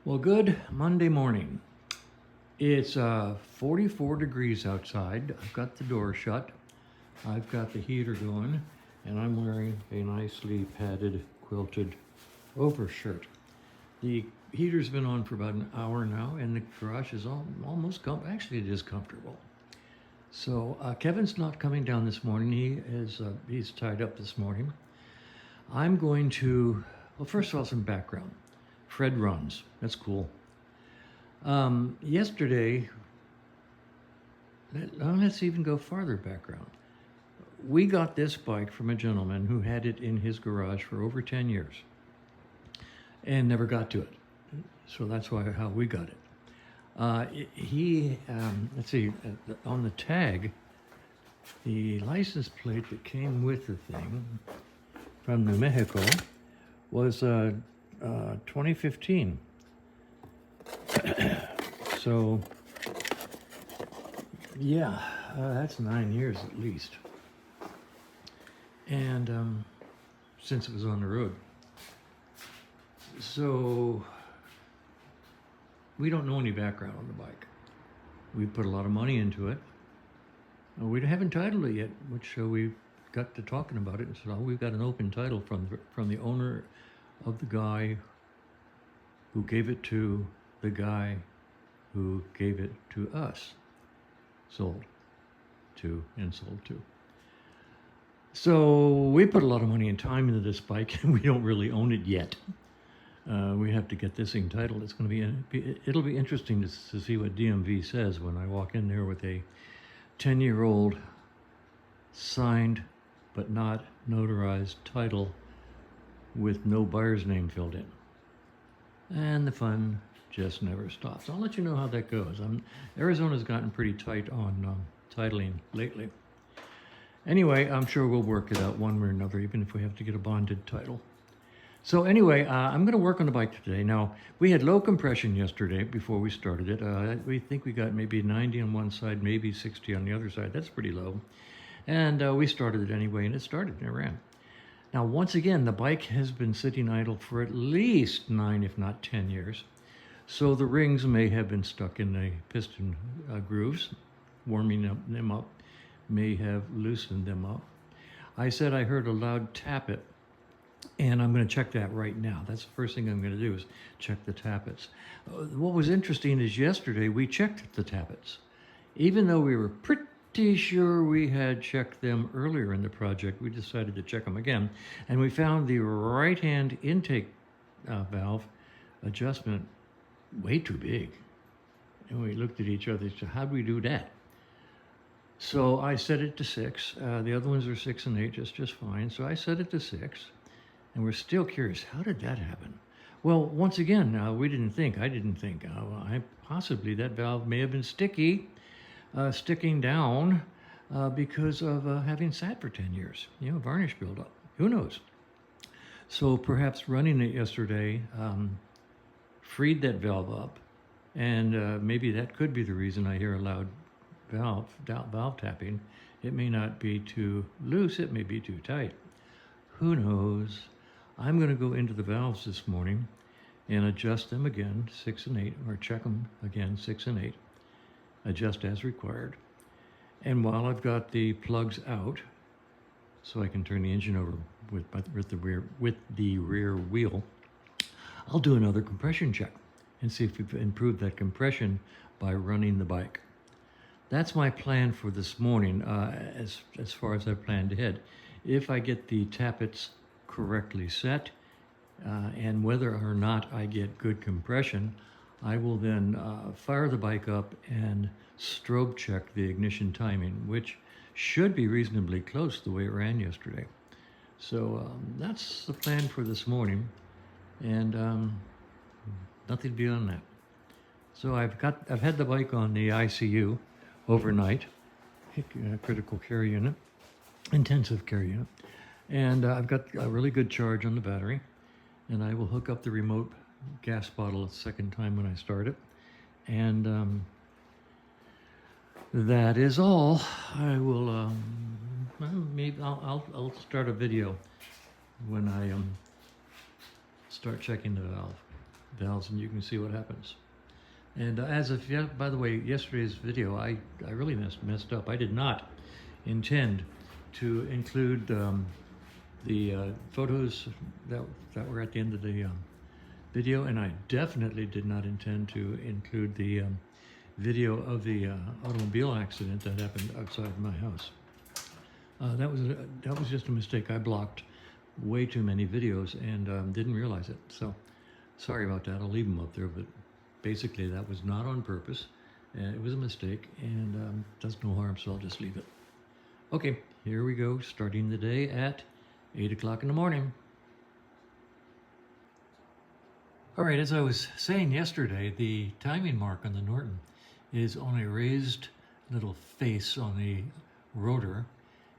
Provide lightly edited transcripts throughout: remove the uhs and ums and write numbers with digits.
Well, good Monday morning. It's 44 degrees outside. I've got the door shut. I've got the heater going, and I'm wearing a nicely padded, quilted overshirt. The heater's been on for about an hour now, and the garage is almost actually it is comfortable. So Kevin's not coming down this morning. He's tied up this morning. I'm going to, well, first of all, some background. Fred runs. That's cool. Yesterday, let's even go farther background. We got this bike from a gentleman who had it in his garage for over 10 years and never got to it. So that's how we got it. Let's see, on the tag, the license plate that came with the thing from New Mexico was 2015. So, yeah, that's 9 years at least. And since it was on the road. So, we don't know any background on the bike. We put a lot of money into it. We haven't titled it yet, which we got to talking about it and said, oh, we've got an open title from the owner of the guy who gave it to the guy who gave it to us. Sold to and sold to. So we put a lot of money and time into this bike, and we don't really own it yet. We have to get this thing titled. It's going to it'll be interesting to see what DMV says when I walk in there with a 10-year-old signed but not notarized title with no buyer's name filled in. And the fun just never stops. I'll let you know how that goes. Arizona's gotten pretty tight on titling lately. Anyway, I'm sure we'll work it out one way or another, even if we have to get a bonded title. So anyway, I'm going to work on the bike today. Now, we had low compression yesterday before we started it. We think we got maybe 90 on one side, maybe 60 on the other side. That's pretty low. And we started it anyway, and it started and it ran. Now, once again, the bike has been sitting idle for at least 9, if not 10 years. So the rings may have been stuck in the piston grooves, warming them up, may have loosened them up. I said I heard a loud tappet, and I'm going to check that right now. That's the first thing I'm going to do is check the tappets. What was interesting is yesterday we checked the tappets. Even though we were pretty sure we had checked them earlier in the project, we decided to check them again, and we found the right-hand intake valve adjustment way too big. And we looked at each other and said, how'd we do that? So I set it to 6. The other ones are 6 and 8, just fine. So I set it to 6, and we're still curious, how did that happen? Well, once again, I didn't think, possibly that valve may have been sticking down because of having sat for 10 years, varnish buildup. Who knows? So perhaps running it yesterday freed that valve up, and maybe that could be the reason I hear a loud valve tapping. It may not be too loose, it may be too tight. Who knows? I'm going to go into the valves this morning and adjust them again, 6 and 8, or check them again, 6 and 8, adjust as required. And while I've got the plugs out, so I can turn the engine over with the rear wheel, I'll do another compression check and see if we've improved that compression by running the bike. That's my plan for this morning, as far as I planned ahead. If I get the tappets correctly set, and whether or not I get good compression, I will then fire the bike up and strobe check the ignition timing, which should be reasonably close to the way it ran yesterday. So that's the plan for this morning, and nothing beyond that. So I've had the bike on the ICU overnight, critical care unit, intensive care unit, and I've got a really good charge on the battery, and I will hook up the remote gas bottle a second time when I start it, and that is all. I will maybe I'll start a video when I start checking the valve. valves and you can see what happens. And by the way, yesterday's video, I really messed up. I did not intend to include the photos that were at the end of the video, and I definitely did not intend to include the video of the automobile accident that happened outside my house. That was just a mistake. I blocked way too many videos and didn't realize it. So sorry about that. I'll leave them up there, but basically that was not on purpose. It was a mistake and does no harm, so I'll just leave it. Okay, here we go, starting the day at 8 o'clock in the morning. All right, as I was saying yesterday, the timing mark on the Norton is on a raised little face on the rotor,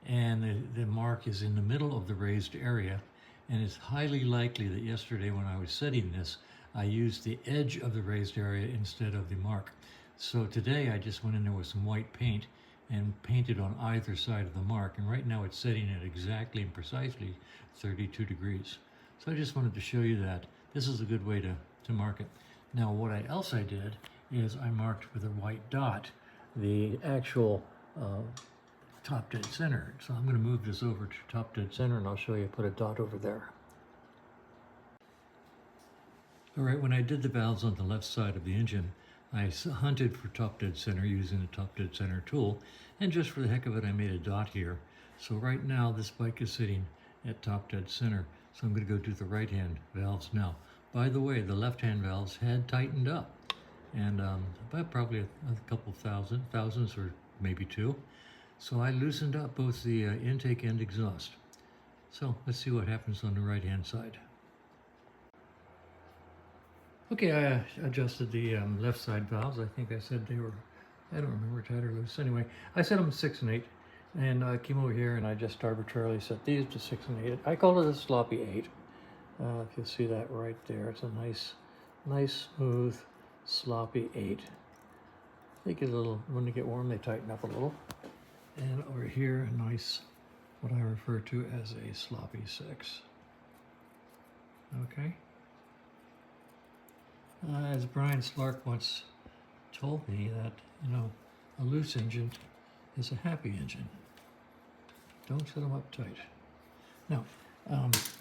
and the mark is in the middle of the raised area, and it's highly likely that yesterday when I was setting this, I used the edge of the raised area instead of the mark. So today I just went in there with some white paint and painted on either side of the mark, and right now it's setting at exactly and precisely 32 degrees. So I just wanted to show you that. This is a good way to mark it. Now what else I did is I marked with a white dot the actual top dead center. So I'm going to move this over to top dead center and I'll show you, put a dot over there. All right, when I did the valves on the left side of the engine, I hunted for top dead center using the top dead center tool, and just for the heck of it, I made a dot here. So right now this bike is sitting at top dead center. So I'm going to go do the right hand valves now. By the way, the left hand valves had tightened up, and about probably a couple thousands or maybe two. So I loosened up both the intake and exhaust. So let's see what happens on the right hand side. Okay, I adjusted the left side valves. I think I said they were, I don't remember, tight or loose. Anyway, I set them 6 and 8, and I came over here and I just arbitrarily set these to 6 and 8. I call it a sloppy 8. If you'll see that right there, it's a nice, smooth, sloppy 8. They get a little, when they get warm, they tighten up a little. And over here, a nice, what I refer to as a sloppy 6. Okay. As Brian Slark once told me that, you know, a loose engine is a happy engine. Don't set them up tight. Now,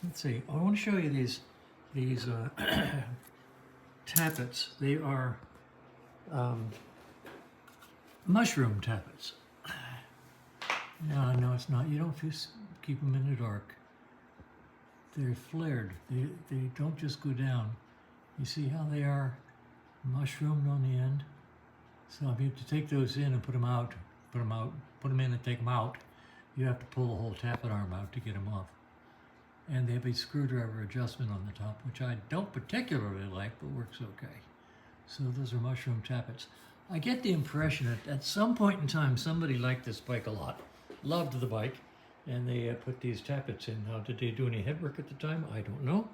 let's see. I want to show you these tappets. They are mushroom tappets. No, it's not. You don't just keep them in the dark. They're flared. They don't just go down. You see how they are mushroomed on the end? So if you have to take those in and put them in and take them out, you have to pull the whole tappet arm out to get them off. And they have a screwdriver adjustment on the top, which I don't particularly like, but works okay. So those are mushroom tappets. I get the impression that at some point in time, somebody liked this bike a lot, loved the bike, and they put these tappets in. Now, did they do any head work at the time? I don't know.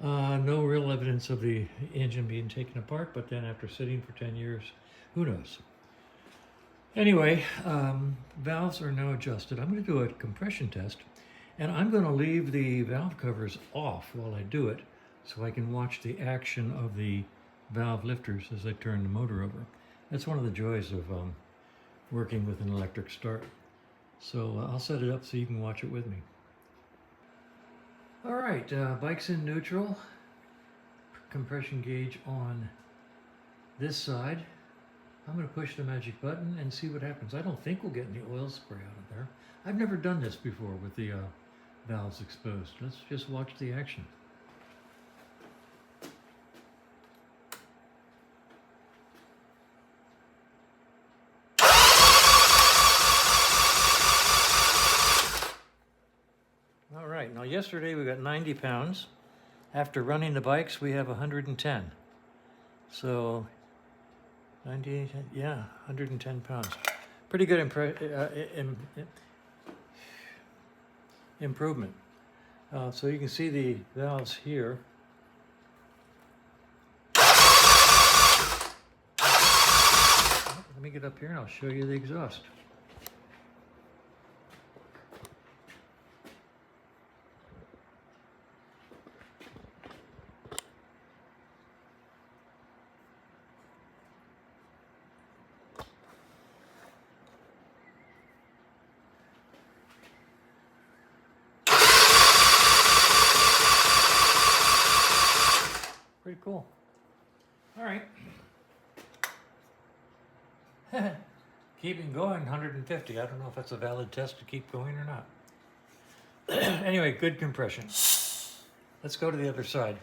No real evidence of the engine being taken apart, but then after sitting for 10 years, who knows? Anyway, valves are now adjusted. I'm going to do a compression test, and I'm going to leave the valve covers off while I do it so I can watch the action of the valve lifters as I turn the motor over. That's one of the joys of working with an electric start. So I'll set it up so you can watch it with me. All right, bike's in neutral. Compression gauge on this side. I'm going to push the magic button and see what happens. I don't think we'll get any oil spray out of there. I've never done this before with the valves exposed. Let's just watch the action. All right, now yesterday we got 90 pounds. After running the bikes, we have 110. So 90, yeah, 110 pounds. Pretty good improvement. So you can see the valves here. Let me get up here and I'll show you the exhaust. Pretty cool. All right. Keeping going, 150. I don't know if that's a valid test to keep going or not. Anyway, good compression. Let's go to the other side.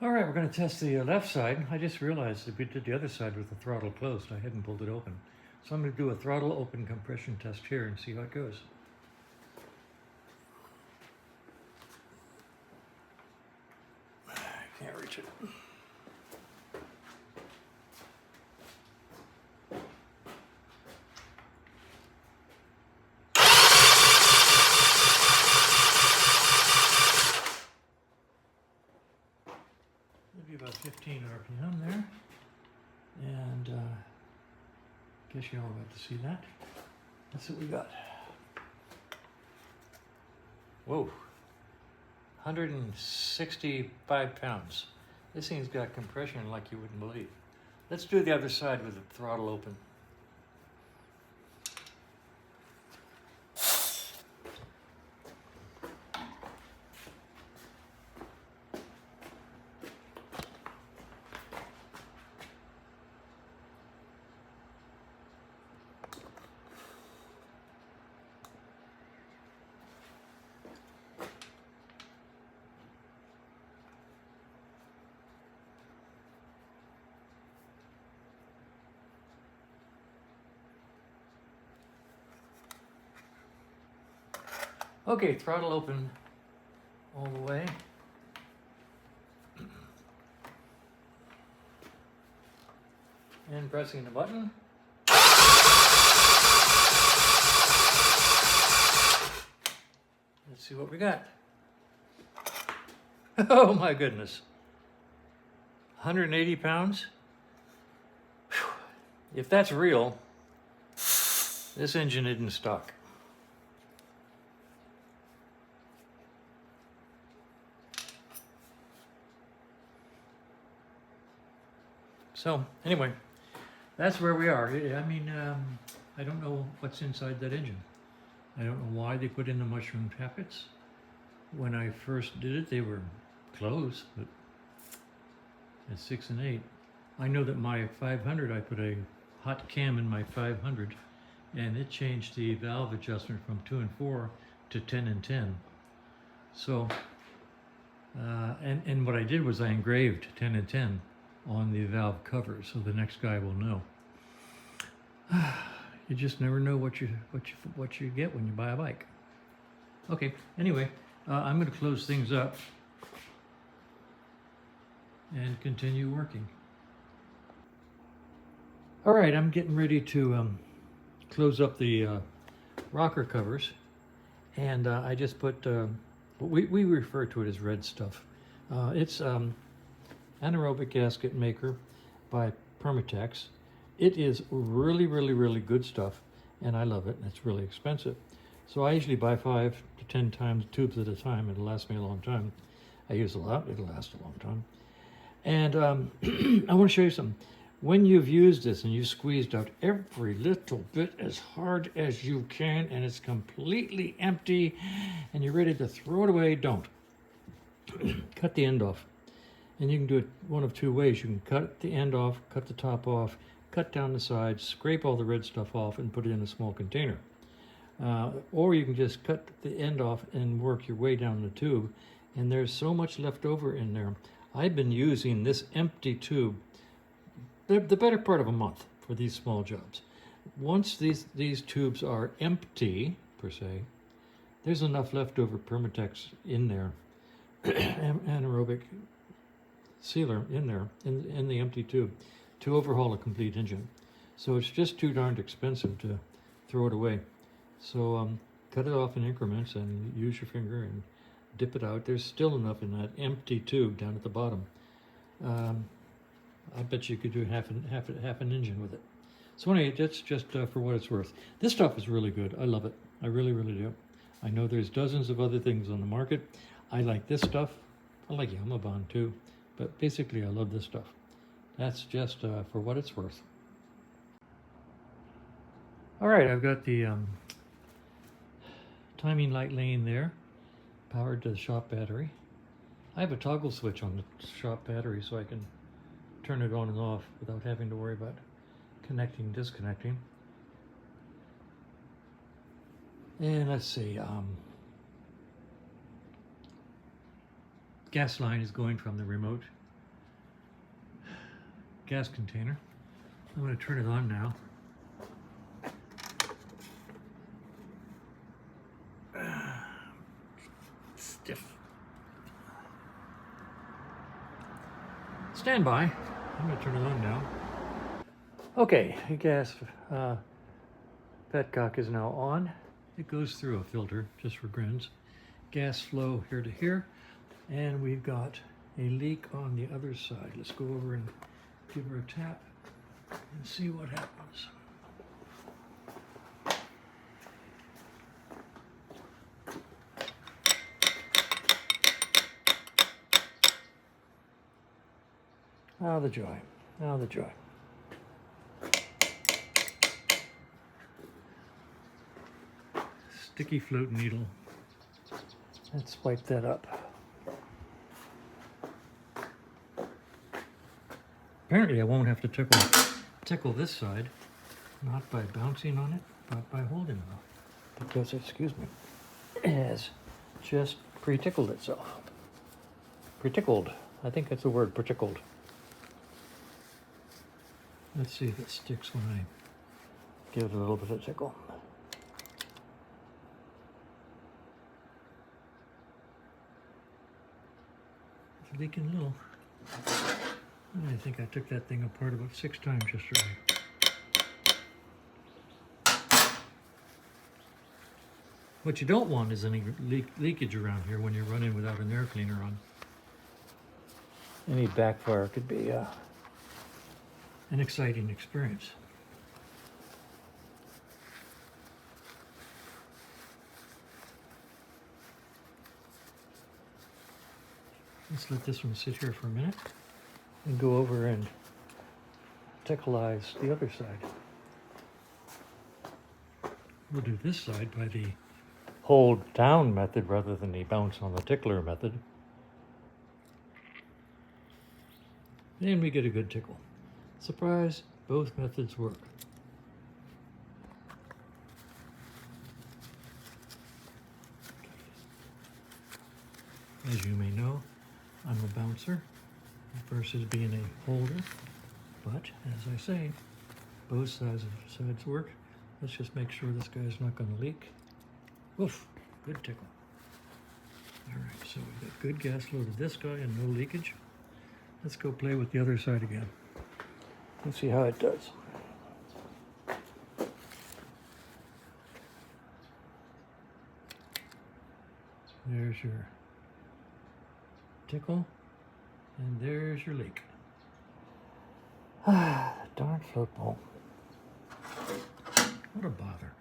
All right, we're going to test the left side. I just realized that we did the other side with the throttle closed. I hadn't pulled it open. So I'm going to do a throttle open compression test here and see how it goes. I can't reach it. Maybe about 15 RPM there. And guess you all got to see that. That's what we got. Whoa. 165 pounds. This thing's got compression like you wouldn't believe. Let's do the other side with the throttle open. Okay, throttle open all the way. And pressing the button. Let's see what we got. Oh my goodness. 180 pounds? Whew. If that's real, this engine isn't stock. So anyway, that's where we are. I mean, I don't know what's inside that engine. I don't know why they put in the mushroom tappets. When I first did it, they were closed, but at 6 and 8. I know that my 500, I put a hot cam in my 500, and it changed the valve adjustment from 2 and 4 to 10 and 10. So, and what I did was I engraved 10 and 10 on the valve cover, so the next guy will know. You just never know what you get when you buy a bike. Okay. Anyway, I'm going to close things up and continue working. All right, I'm getting ready to close up the rocker covers, and I just put what we refer to it as red stuff. It's anaerobic gasket maker by Permatex. It is really, really, really good stuff, and I love it, and it's really expensive. So I usually buy 5 to 10 times tubes at a time. It'll last me a long time. I use a lot, it'll last a long time. And I want to show you something. When you've used this and you've squeezed out every little bit as hard as you can, and it's completely empty, and you're ready to throw it away, don't. Cut the end off. And you can do it one of two ways. You can cut the end off, cut the top off, cut down the sides, scrape all the red stuff off, and put it in a small container. Or you can just cut the end off and work your way down the tube. And there's so much left over in there. I've been using this empty tube the better part of a month for these small jobs. Once these tubes are empty, per se, there's enough leftover Permatex in there, anaerobic sealer in there, in the empty tube, to overhaul a complete engine. So it's just too darned expensive to throw it away. So cut it off in increments and use your finger and dip it out. There's still enough in that empty tube down at the bottom. I bet you could do half an engine with it. So anyway, that's just for what it's worth. This stuff is really good. I love it. I really, really do. I know there's dozens of other things on the market. I like this stuff. I like Yamabond too. But basically, I love this stuff. That's just for what it's worth. All right, I've got the timing light laying there. powered to the shop battery. I have a toggle switch on the shop battery so I can turn it on and off without having to worry about connecting, disconnecting. And let's see, gas line is going from the remote gas container. I'm going to turn it on now. Stiff. Stand by. I'm going to turn it on now. Okay, the gas petcock is now on. It goes through a filter just for grins. Gas flow here to here. And we've got a leak on the other side. Let's go over and give her a tap and see what happens. Oh, the joy. Oh, the joy. Sticky float needle. Let's wipe that up. Apparently I won't have to tickle this side, not by bouncing on it, but by holding it, because, excuse me, it has just pre-tickled itself. Pre-tickled. I think that's the word, pre-tickled. Let's see if it sticks when I give it a little bit of tickle. It's leaking a little. I think I took that thing apart about 6 times yesterday. What you don't want is any leakage around here when you're running without an air cleaner on. Any backfire could be an exciting experience. Let's let this one sit here for a minute and go over and tickleize the other side. We'll do this side by the hold down method rather than the bounce on the tickler method. And we get a good tickle. Surprise, both methods work. As you may know, I'm a bouncer versus being a holder, but as I say, both sides work. Let's just make sure this guy's not going to leak. Oof, good tickle. All right, so we've got good gas flow to this guy and no leakage. Let's go play with the other side again. Let's see how it does. There's your tickle, and there's your leak. Ah, darn float bowl. What a bother.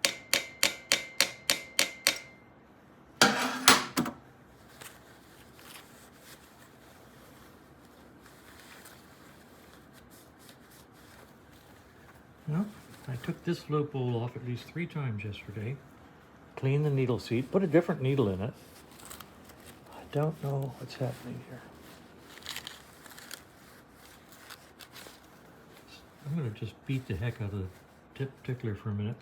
Well, I took this float bowl off at least 3 times yesterday. Cleaned the needle seat, put a different needle in it. I don't know what's happening here. I'm going to just beat the heck out of the tip tickler for a minute.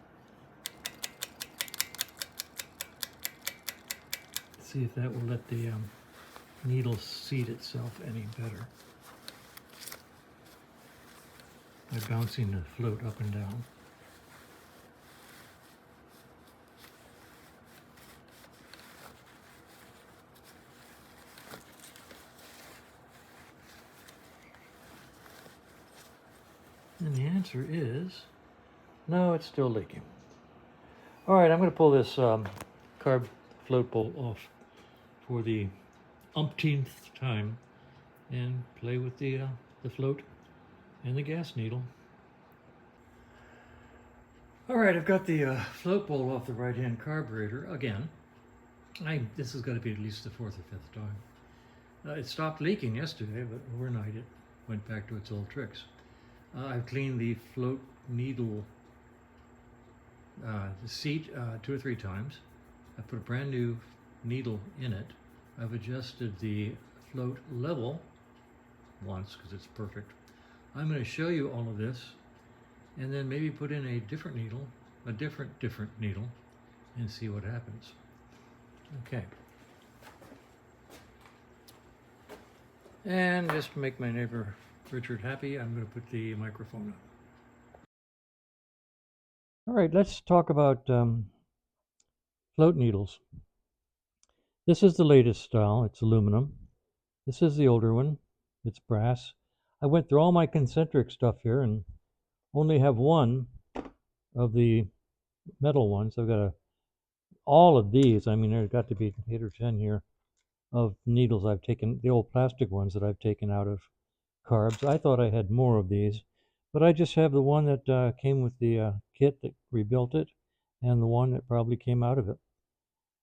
See if that will let the needle seat itself any better by bouncing the float up and down. And the answer is, no, it's still leaking. All right, I'm going to pull this carb float bowl off for the umpteenth time and play with the float and the gas needle. All right, I've got the float bowl off the right-hand carburetor again. This has got to be at least the 4th or 5th time. It stopped leaking yesterday, but overnight it went back to its old tricks. I've cleaned the float needle the seat 2 or 3 times. I put a brand new needle in it. I've adjusted the float level once because it's perfect. I'm going to show you all of this and then maybe put in a different needle, a different needle, and see what happens. Okay. And just to make my neighbor Richard happy, I'm going to put the microphone on. All right, let's talk about float needles. This is the latest style. It's aluminum. This is the older one. It's brass. I went through all my concentric stuff here and only have one of the metal ones. I've got all of these. I mean, there's got to be 8 or 10 here of needles I've taken, the old plastic ones that I've taken out of carbs. I thought I had more of these, but I just have the one that came with the kit that rebuilt it and the one that probably came out of it.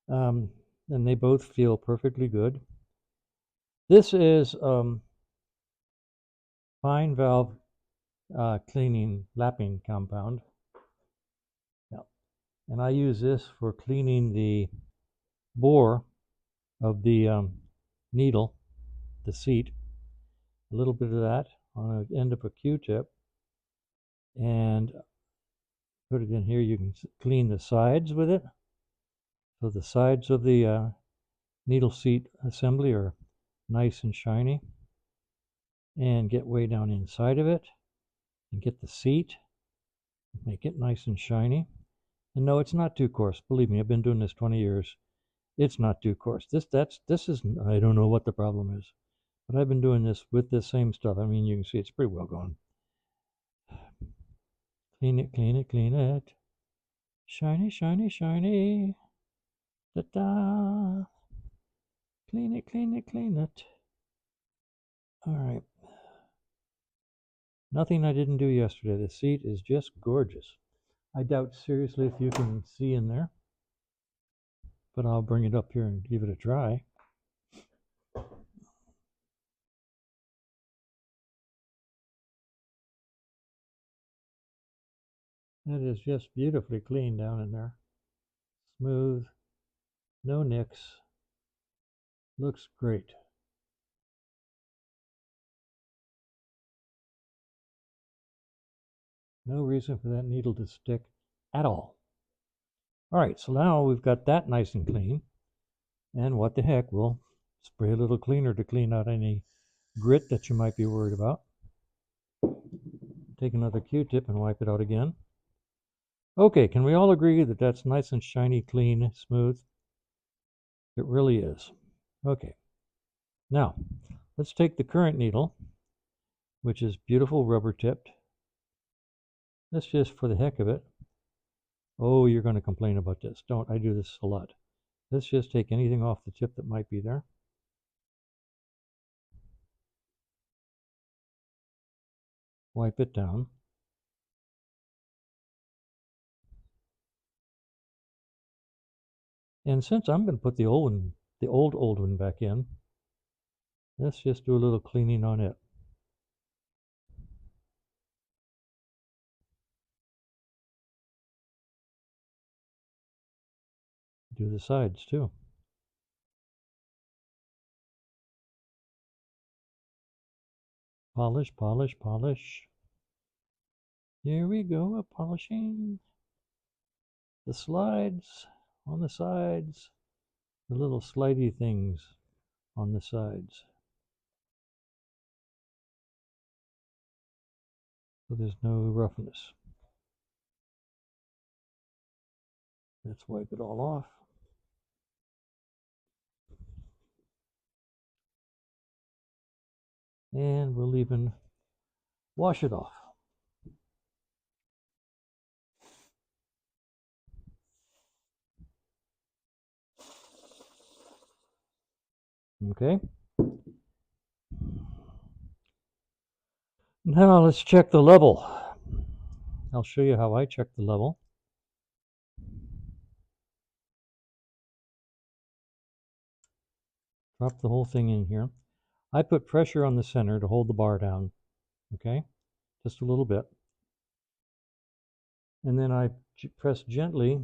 And they both feel perfectly good. This is fine valve cleaning lapping compound. Yeah. And I use this for cleaning the bore of the needle, the seat. A little bit of that on the end of a Q-tip and put it in here. You can clean the sides with it. So the sides of the needle seat assembly are nice and shiny. And get way down inside of it and get the seat, make it nice and shiny. And no, it's not too coarse. Believe me, I've been doing this 20 years. It's not too coarse. This is, I don't know what the problem is, but I've been doing this with this same stuff. I mean, you can see it's pretty well gone. Clean it, clean it, clean it. Shiny, shiny, shiny. Da-da. Clean it, clean it, clean it. All right. Nothing I didn't do yesterday. The seat is just gorgeous. I doubt seriously if you can see in there, but I'll bring it up here and give it a try. That is just beautifully clean down in there. Smooth, no nicks. Looks great. No reason for that needle to stick at all. All right, so now we've got that nice and clean. And what the heck, we'll spray a little cleaner to clean out any grit that you might be worried about. Take another Q-tip and wipe it out again. Okay, can we all agree that that's nice and shiny, clean, smooth? It really is. Okay, now let's take the current needle, which is beautiful rubber tipped. Let's just, for the heck of it, oh, you're going to complain about this. Don't, I do this a lot. Let's just take anything off the tip that might be there. Wipe it down. And since I'm going to put the old one, the old one back in, let's just do a little cleaning on it. Do the sides too. Polish, polish, polish. Here we go, polishing the slides on the sides, the little slidey things on the sides. So there's no roughness. Let's wipe it all off. And we'll even wash it off. Okay. Now let's check the level. I'll show you how I check the level. Drop the whole thing in here. I put pressure on the center to hold the bar down. Okay, just a little bit. And then I press gently.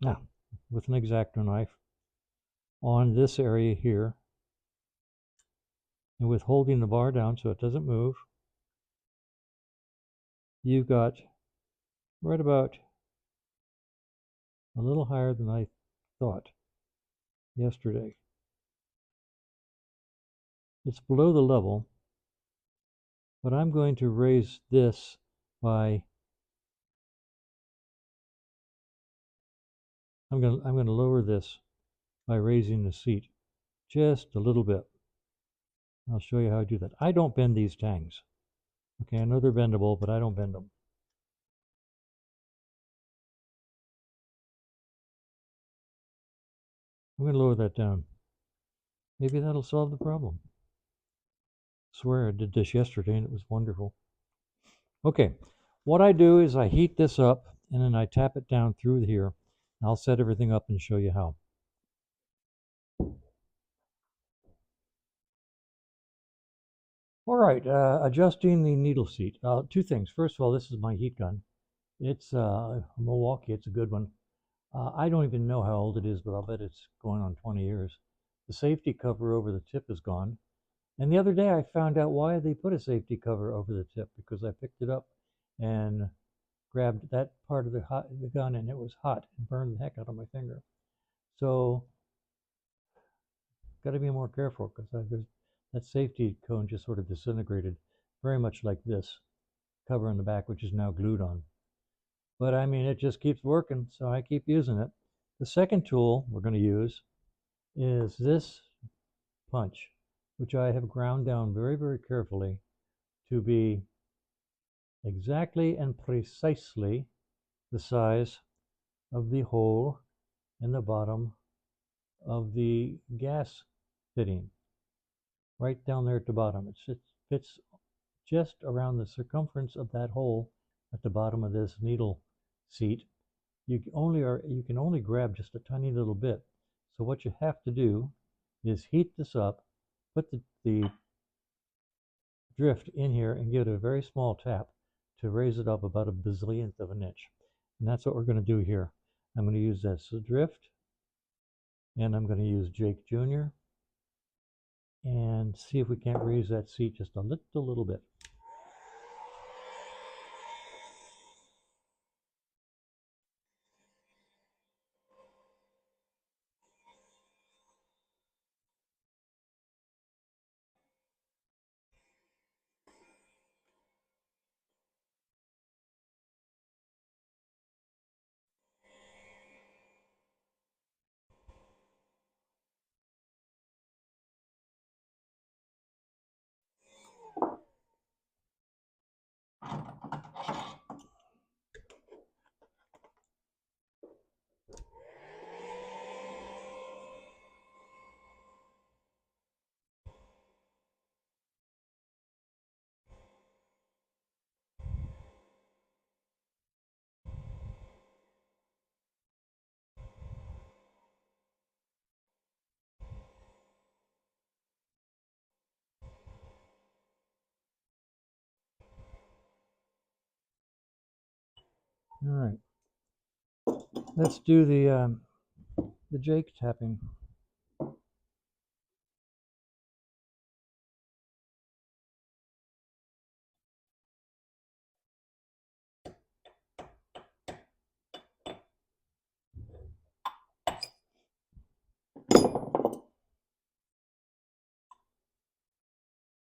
Now, with an X-Acto knife on this area here, and with holding the bar down so it doesn't move, you've got right about a little higher than I thought yesterday. It's below the level, but I'm going to raise this by, I'm going to lower this by raising the seat just a little bit. I'll show you how I do that. I don't bend these tangs. Okay, I know they're bendable, but I don't bend them. I'm going to lower that down. Maybe that'll solve the problem. I swear I did this yesterday and it was wonderful. Okay, what I do is I heat this up and then I tap it down through here. I'll set everything up and show you how. All right, adjusting the needle seat. Two things. First of all, this is my heat gun. It's Milwaukee. It's a good one. I don't even know how old it is, but I'll bet it's going on 20 years. The safety cover over the tip is gone. And the other day I found out why they put a safety cover over the tip, because I picked it up and grabbed that part of the gun and it was hot and burned the heck out of my finger. So got to be more careful because that safety cone just sort of disintegrated, very much like this cover on the back, which is now glued on. But I mean, it just keeps working, so I keep using it. The second tool we're going to use is this punch, which I have ground down very, very carefully to be exactly and precisely the size of the hole in the bottom of the gas fitting, right down there at the bottom. It fits just around the circumference of that hole at the bottom of this needle seat. You can only grab just a tiny little bit. So what you have to do is heat this up, put the drift in here and give it a very small tap to raise it up about a bazillionth of an inch. And that's what we're going to do here. I'm going to use this drift, and I'm going to use Jake Jr. and see if we can't raise that seat just a little bit. All right, let's do the Jake tapping.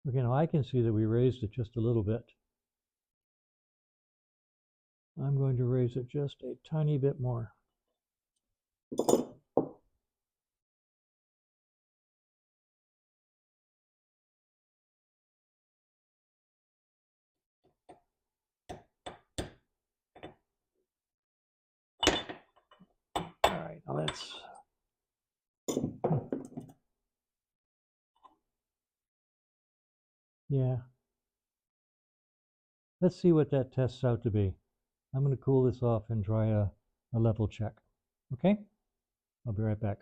Okay, now I can see that we raised it just a little bit. I'm going to raise it just a tiny bit more. All right, now let's yeah. Let's see what that tests out to be. I'm going to cool this off and try a level check. Okay? I'll be right back.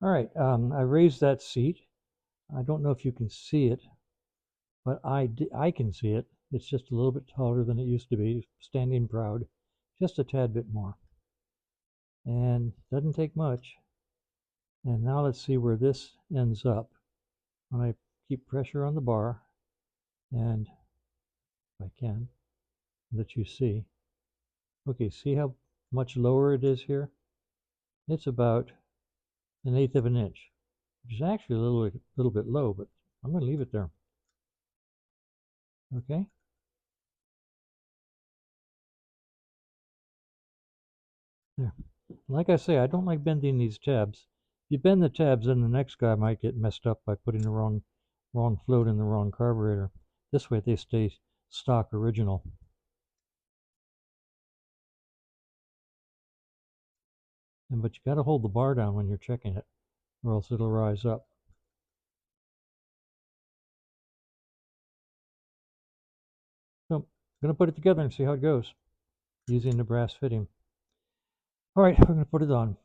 All right, I raised that seat. I don't know if you can see it, but I can see it. It's just a little bit taller than it used to be, standing proud, just a tad bit more. And doesn't take much. And now let's see where this ends up. When I keep pressure on the bar, and if I can, let you see. Okay, see how much lower it is here? It's about 1/8 of an inch, which is actually a little bit low, but I'm going to leave it there. Okay. There. Like I say, I don't like bending these tabs. If you bend the tabs, then the next guy might get messed up by putting the wrong float in the wrong carburetor. This way they stay stock original. But you got to hold the bar down when you're checking it, or else it'll rise up. So I'm going to put it together and see how it goes using the brass fitting. All right, we're going to put it on.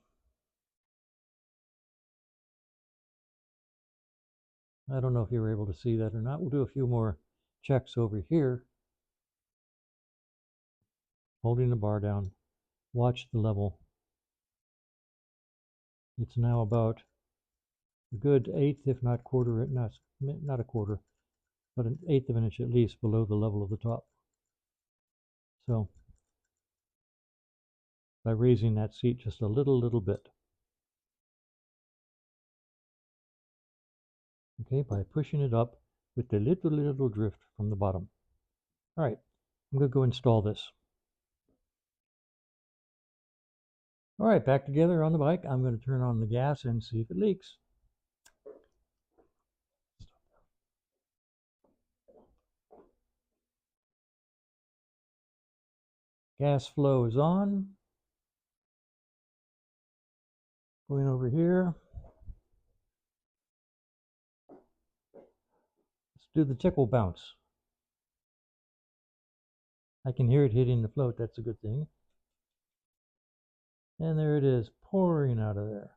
I don't know if you were able to see that or not. We'll do a few more checks over here. Holding the bar down. Watch the level. It's now about a good 1/8, if not quarter, not a quarter, but 1/8 of an inch at least below the level of the top. So by raising that seat just a little bit. Okay, by pushing it up with the little drift from the bottom. All right, I'm going to go install this. All right, back together on the bike. I'm going to turn on the gas and see if it leaks. Gas flow is on. Going over here. Let's do the tickle bounce. I can hear it hitting the float. That's a good thing. And there it is, pouring out of there.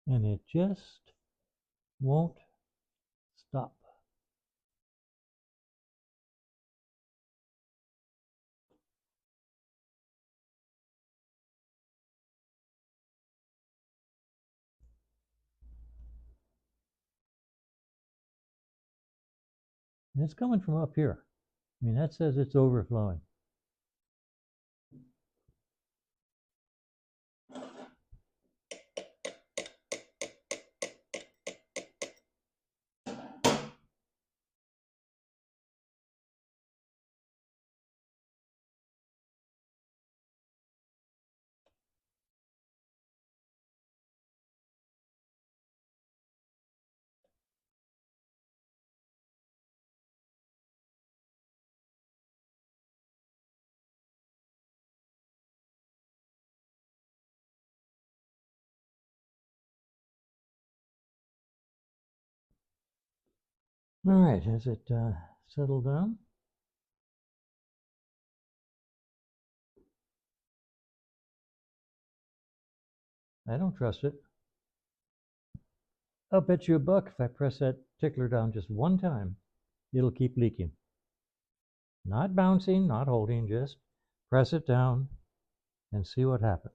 And it just won't stop. And it's coming from up here. I mean, that says it's overflowing. All right, has it settled down? I don't trust it. I'll bet you $1 if I press that tickler down just one time, it'll keep leaking. Not bouncing, not holding, just press it down and see what happens.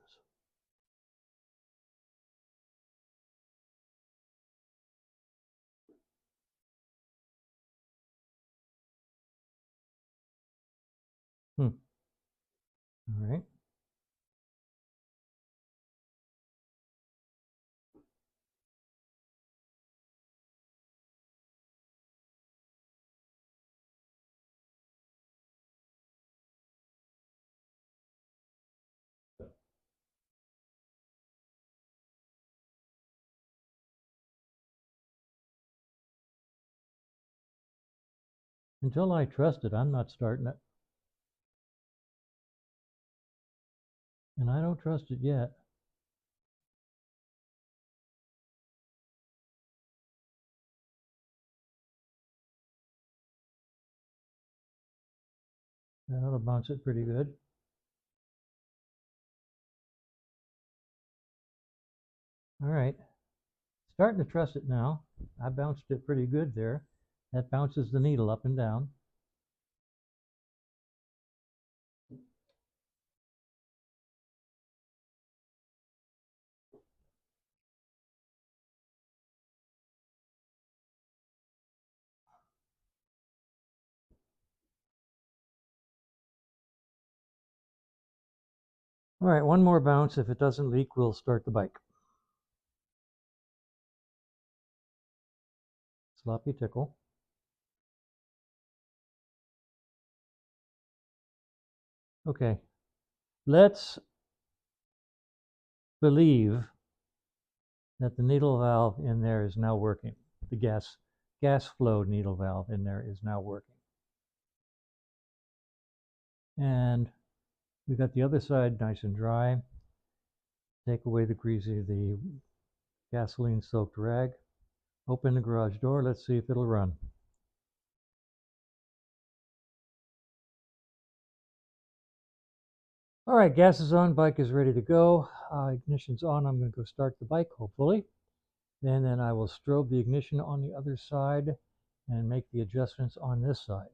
All right. Until I trust it, I'm not starting it. And I don't trust it yet. That ought to bounce it pretty good. All right. Starting to trust it now. I bounced it pretty good there. That bounces the needle up and down. All right, one more bounce. If it doesn't leak, we'll start the bike. Sloppy tickle. Okay, let's believe that the needle valve in there is now working. The gas flow needle valve in there is now working. And we got the other side nice and dry. Take away the gasoline soaked rag. Open the garage door. Let's see if it'll run. All right, gas is on, bike is ready to go. Ignition's on. I'm going to go start the bike, hopefully. And then I will strobe the ignition on the other side and make the adjustments on this side.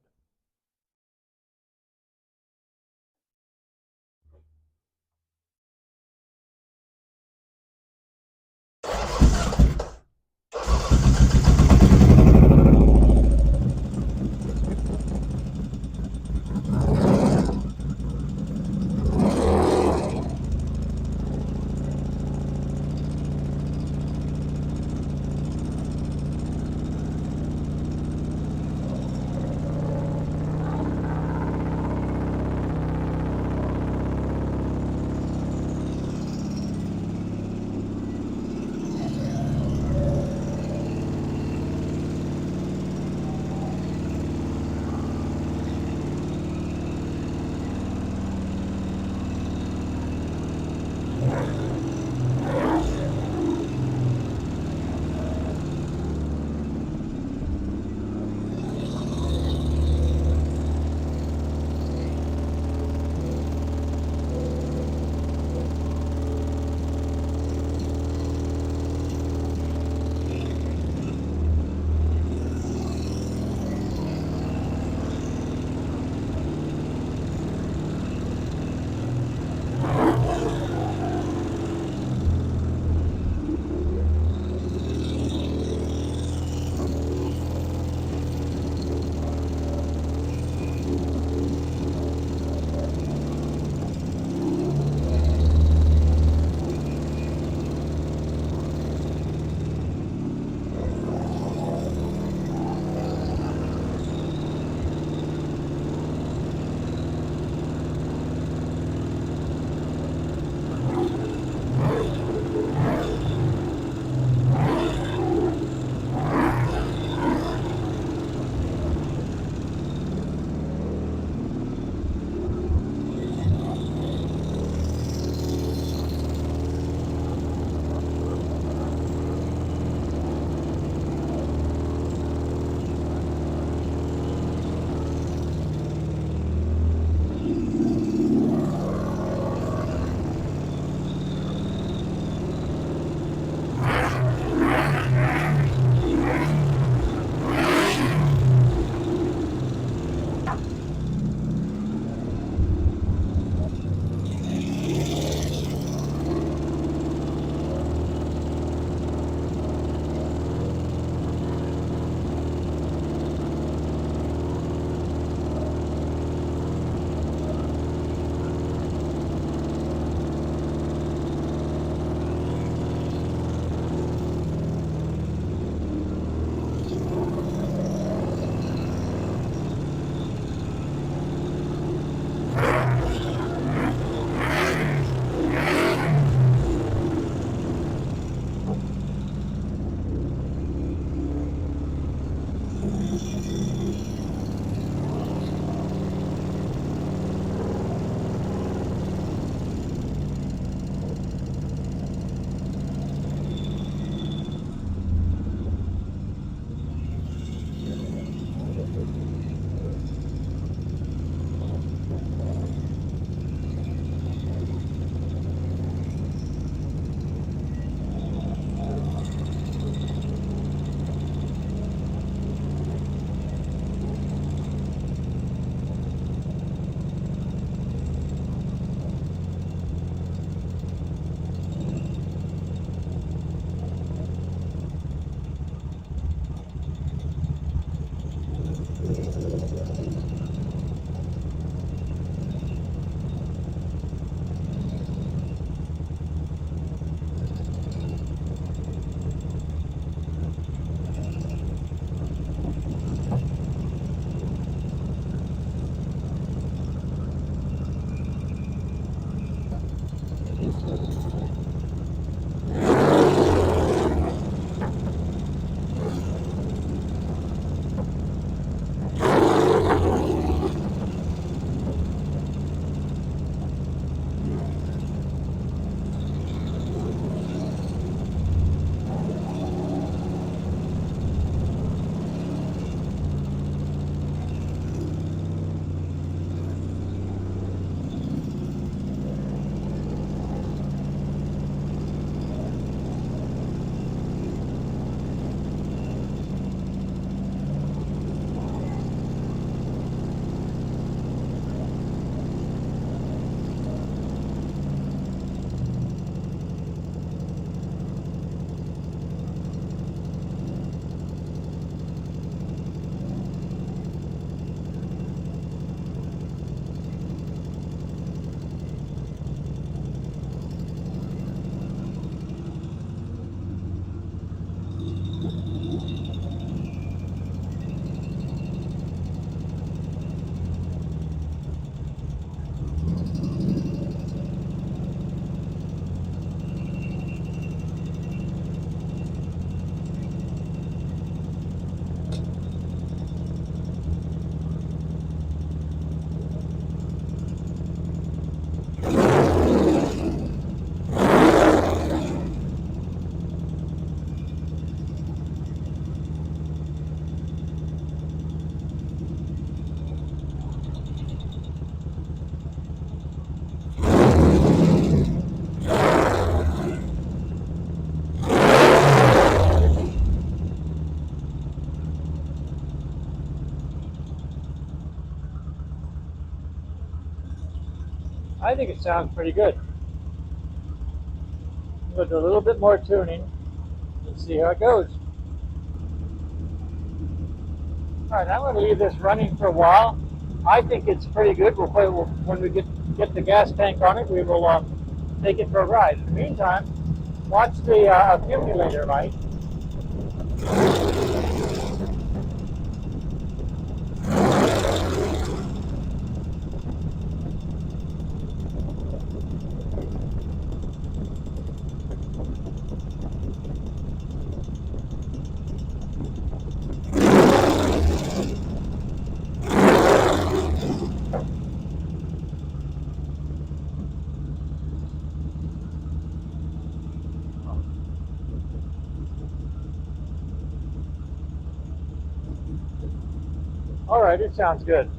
I think it sounds pretty good. We'll do a little bit more tuning and see how it goes. All right, I'm going to leave this running for a while. I think it's pretty good. When we get the gas tank on it, we will take it for a ride. In the meantime, watch the accumulator light. All right, it sounds good.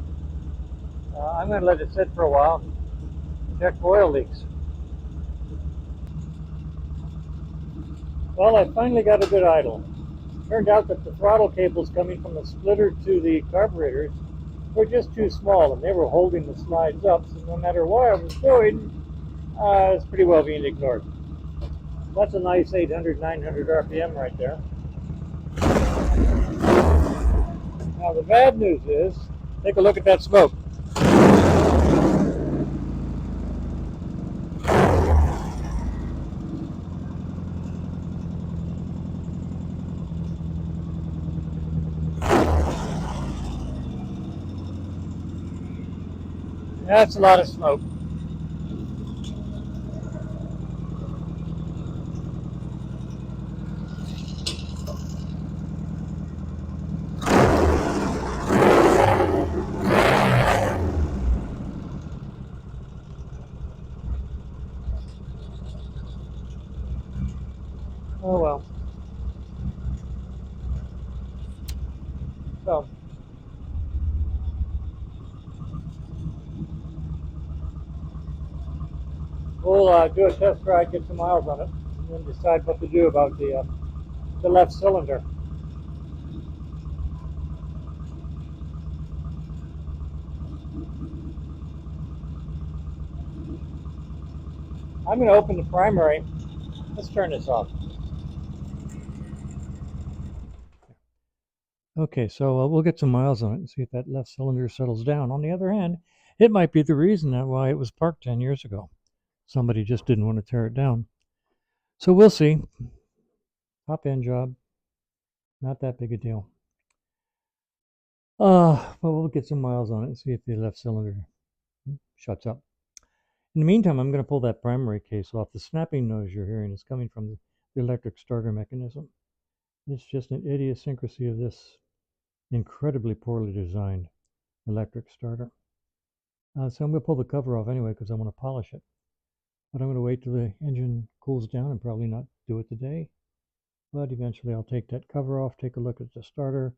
I'm going to let it sit for a while. Check for oil leaks. Well, I finally got a good idle. Turned out that the throttle cables coming from the splitter to the carburetors were just too small, and they were holding the slides up, so no matter what I was doing, it's pretty well being ignored. That's a nice 800, 900 RPM right there. Now the bad news is, take a look at that smoke. That's a lot of smoke. Oh well. So, we'll do a test ride, get some miles on it, and then decide what to do about the left cylinder. I'm going to open the primary. Let's turn this off. Okay, so we'll get some miles on it and see if that left cylinder settles down. On the other hand, it might be the reason that why it was parked 10 years ago. Somebody just didn't want to tear it down. So we'll see. Top end job, not that big a deal. But we'll get some miles on it and see if the left cylinder shuts up. In the meantime, I'm going to pull that primary case off. The snapping noise you're hearing is coming from the electric starter mechanism. It's just an idiosyncrasy of this incredibly poorly designed electric starter. So I'm going to pull the cover off anyway because I want to polish it. But I'm going to wait till the engine cools down and probably not do it today. But eventually I'll take that cover off, take a look at the starter,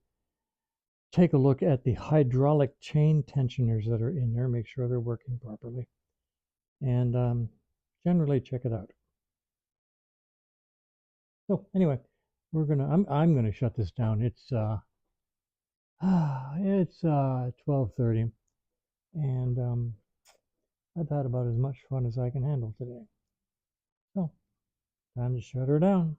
take a look at the hydraulic chain tensioners that are in there, make sure they're working properly, and generally check it out. So anyway, I'm gonna shut this down. It's 12:30, and I've had about as much fun as I can handle today. So time to shut her down.